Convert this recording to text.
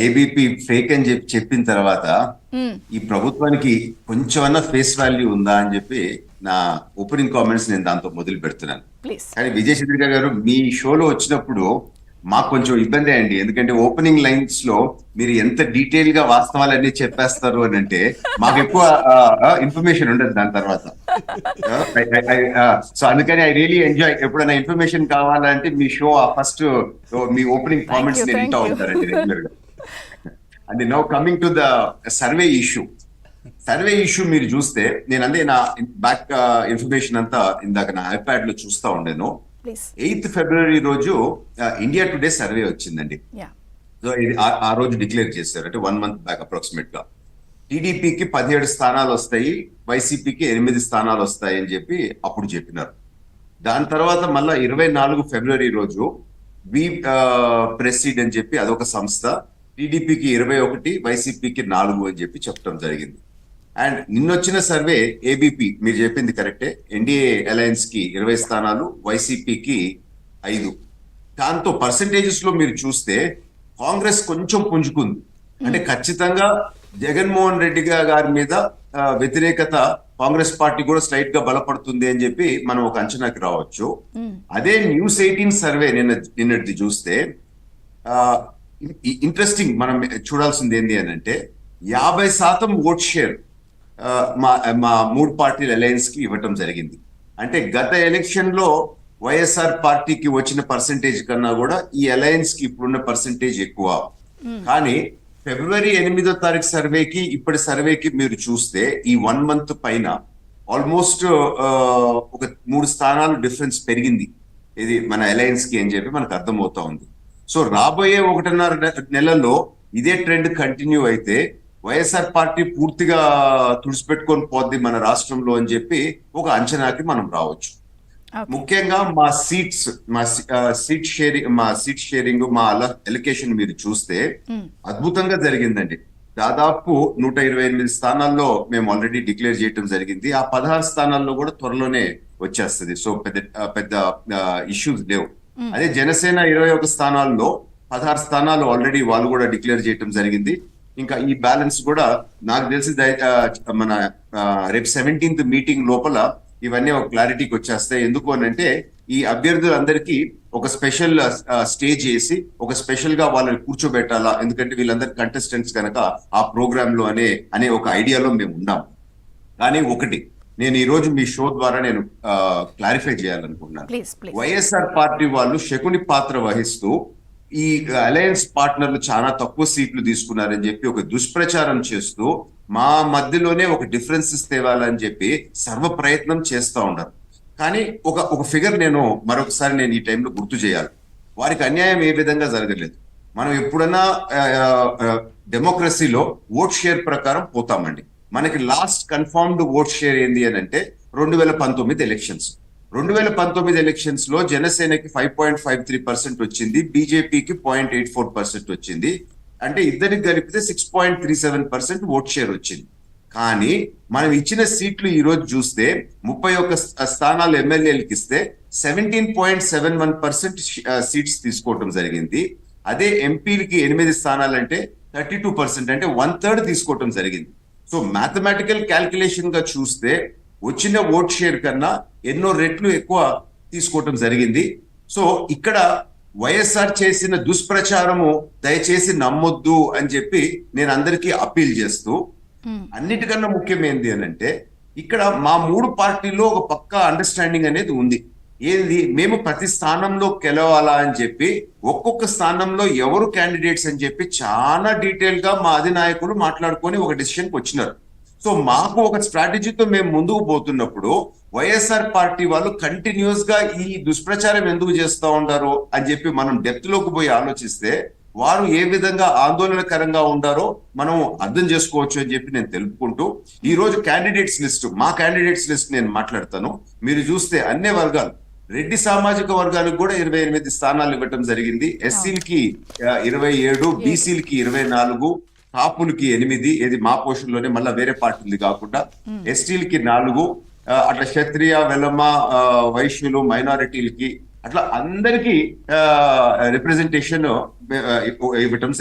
ABP fake అని చెప్పిన తర్వాత ఈ ప్రభుత్వానికి కొంచెమన్నా ఫేస్ వాల్యూ ఉందా అని చెప్పి నా ఓపెనింగ్ కామెంట్స్ నేను దాంతో మొదలు పెడుతున్నాను. కానీ విజయ్ చంద్రిక గారు మీ షోలో వచ్చినప్పుడు మాకు కొంచెం ఇబ్బంది అండి, ఎందుకంటే ఓపెనింగ్ లైన్స్ లో మీరు ఎంత డీటెయిల్ గా వాస్తవాలన్నీ చెప్పేస్తారు అని అంటే మాకు ఎక్కువ ఇన్ఫర్మేషన్ ఉండదు దాని తర్వాత. సో అందుకని ఐ రియలీ ఎంజాయ్, ఎప్పుడైనా ఇన్ఫర్మేషన్ కావాలంటే మీ షో ఫస్ట్ మీ ఓపెనింగ్ కామెంట్స్ నేను వింటా ఉంటారండి రెగ్యులర్ గా. And now coming to the survey issue మీరు చూస్తే నేను అందే నా బ్యాక్ ఇన్ఫర్మేషన్ అంతా ఇందాక నా ఐప్యాడ్ లో చూస్తా ఉండేను. 8th February రోజు ఇండియా టుడే సర్వే వచ్చిందండి. సో ఇది ఆ రోజు డిక్లేర్ చేశారు, అంటే 1 month బ్యాక్ అప్రాక్సిమేట్ గా. టీడీపీకి 17 స్థానాలు వస్తాయి, వైసీపీకి 8 స్థానాలు వస్తాయి అని చెప్పి అప్పుడు చెప్పినారు. దాని తర్వాత మళ్ళా 24 February రోజు ప్రెసిడ్ అని చెప్పి అదొక సంస్థ టీడీపీకి 21, వైసీపీకి 4 అని చెప్పి చెప్పడం జరిగింది. అండ్ నిన్నొచ్చిన సర్వే ఏబిపి మీరు చెప్పింది కరెక్టే, ఎన్డీఏ అలయన్స్ కి 20 స్థానాలు, వైసీపీకి 5. దాంతో పర్సంటేజెస్ లో మీరు చూస్తే కాంగ్రెస్ కొంచెం పుంజుకుంది. అంటే ఖచ్చితంగా జగన్మోహన్ రెడ్డి గారి మీద వ్యతిరేకత కాంగ్రెస్ పార్టీ కూడా స్లైట్ గా బలపడుతుంది అని చెప్పి మనం ఒక అంచనాకి రావచ్చు. అదే News18 సర్వే నిన్నటిది చూస్తే ఇంట్రెస్టింగ్ మనం చూడాల్సింది ఏంటి అని అంటే 50% ఓట్ షేర్ మా 3 పార్టీల అలయన్స్ కి ఇవ్వటం జరిగింది. అంటే గత ఎలక్షన్ లో వైఎస్ఆర్ పార్టీకి వచ్చిన పర్సంటేజ్ కన్నా కూడా ఈ అలయన్స్ కి ఇప్పుడున్న పర్సంటేజ్ ఎక్కువ. కానీ February 8వ సర్వేకి ఇప్పటి సర్వేకి మీరు చూస్తే ఈ 1 month పైన ఆల్మోస్ట్ ఒక 3 స్థానాలు డిఫరెన్స్ పెరిగింది ఇది మన అలయన్స్ కి అని చెప్పి మనకు అర్థమవుతా ఉంది. సో రాబోయే 1.5 నెలల్లో ఇదే ట్రెండ్ కంటిన్యూ అయితే వైఎస్ఆర్ పార్టీ పూర్తిగా తుడిచిపెట్టుకొని పోద్ది మన రాష్ట్రంలో అని చెప్పి ఒక అంచనాకి మనం రావచ్చు. ముఖ్యంగా మా సీట్ షేరింగ్ మా ఎలకేషన్ మీరు చూస్తే అద్భుతంగా జరిగిందండి. దాదాపు 128 స్థానాల్లో మేము ఆల్రెడీ డిక్లేర్ చేయడం జరిగింది. ఆ 16 స్థానాల్లో కూడా త్వరలోనే వచ్చేస్తుంది. సో పెద్ద ఇష్యూస్ లేవు. అదే జనసేన 21 స్థానాల్లో 16 స్థానాలు ఆల్రెడీ వాళ్ళు కూడా డిక్లేర్ చేయడం జరిగింది. ఇంకా ఈ బ్యాలెన్స్ కూడా నాకు తెలిసి మన రేపు 17th మీటింగ్ లోపల ఇవన్నీ ఒక క్లారిటీకి వచ్చేస్తాయి. ఎందుకు అని అంటే ఈ అభ్యర్థులందరికీ ఒక స్పెషల్ స్టేజ్ వేసి ఒక స్పెషల్ గా వాళ్ళని కూర్చోబెట్టాలా, ఎందుకంటే వీళ్ళందరూ కంటెస్టెంట్స్ కనుక ఆ ప్రోగ్రామ్ లో అనే ఒక ఐడియాలో మేము ఉన్నాం. కానీ ఒకటి నేను ఈ రోజు మీ షో ద్వారా నేను క్లారిఫై చేయాలనుకున్నాను. వైఎస్ఆర్ పార్టీ వాళ్ళు శకుని పాత్ర వహిస్తూ ఈ అలయన్స్ పార్ట్నర్లు చాలా తక్కువ సీట్లు తీసుకున్నారని చెప్పి ఒక దుష్ప్రచారం చేస్తూ మా మధ్యలోనే ఒక డిఫరెన్సెస్ తేవాలని చెప్పి సర్వ ప్రయత్నం చేస్తూ ఉన్నారు. కానీ ఒక ఫిగర్ నేను మరొకసారి ఈ టైంలో గుర్తు చేయాలి. వారికి అన్యాయం ఏ విధంగా జరగలేదు. మనం ఎప్పుడన్నా డెమోక్రసీలో ఓట్ షేర్ ప్రకారం పోతామండి. మనకి లాస్ట్ కన్ఫర్మ్డ్ ఓట్ షేర్ ఏంది అని అంటే 2019 ఎలక్షన్స్. 2019 ఎలక్షన్స్ లో జనసేనకి 5.53% వచ్చింది, బీజేపీకి 0.84% వచ్చింది. అంటే ఇద్దరికి కలిపితే 6.37% ఓట్ షేర్ వచ్చింది. కానీ మనం ఇచ్చిన సీట్లు ఈ రోజు చూస్తే 31 స్థానాలు ఎమ్మెల్యేలకు ఇస్తే 17.71% సీట్స్ తీసుకోవడం జరిగింది. అదే ఎంపీలకి 8 స్థానాలు అంటే 32%, అంటే 1/3 తీసుకోవడం జరిగింది. సో మ్యాథమెటికల్ క్యాల్కులేషన్ గా చూస్తే వచ్చిన ఓట్ షేర్ కన్నా ఎన్నో రెట్లు ఎక్కువ తీసుకోవటం జరిగింది. సో ఇక్కడ వైఎస్ఆర్ చేసిన దుష్ప్రచారము దయచేసి నమ్మొద్దు అని చెప్పి నేను అందరికీ అప్పీల్ చేస్తూ, అన్నిటికన్నా ముఖ్యం ఏంది అని అంటే ఇక్కడ మా 3 పార్టీల్లో ఒక పక్కా అండర్స్టాండింగ్ అనేది ఉంది. ఏంది, మేము ప్రతి స్థానంలో గెలవాలా అని చెప్పి ఒక్కొక్క స్థానంలో ఎవరు క్యాండిడేట్స్ అని చెప్పి చాలా డీటెయిల్ గా మా అధినాయకులు మాట్లాడుకొని ఒక డిసిషన్కి వచ్చినారు. సో మాకు ఒక స్ట్రాటజీతో మేము ముందుకు పోతున్నప్పుడు వైఎస్ఆర్ పార్టీ వాళ్ళు కంటిన్యూస్ గా ఈ దుష్ప్రచారం ఎందుకు చేస్తూ ఉంటారో అని చెప్పి మనం డెప్త్ లోకి పోయి ఆలోచిస్తే వారు ఏ విధంగా ఆందోళనకరంగా ఉండారో మనం అర్థం చేసుకోవచ్చు అని చెప్పి నేను తెలుపుకుంటూ, ఈ రోజు క్యాండిడేట్స్ లిస్ట్, మా క్యాండిడేట్స్ లిస్ట్ నేను మాట్లాడతాను. మీరు చూస్తే అన్ని వర్గాలు, రెడ్డి సామాజిక వర్గానికి కూడా 28 స్థానాలు ఇవ్వటం జరిగింది. ఎస్సీలకి 27, బీసీలకి 24, కాపులకి 8, ఏది మా పోషన్లోనే మళ్ళీ వేరే పార్టీలు కాకుండా, ఎస్టీలకి 4, అట్లా క్షత్రియ, వెలమ, వైశ్యులు, మైనారిటీలకి అట్లా అందరికీ రిప్రజెంటేషన్ ఇవ్వటం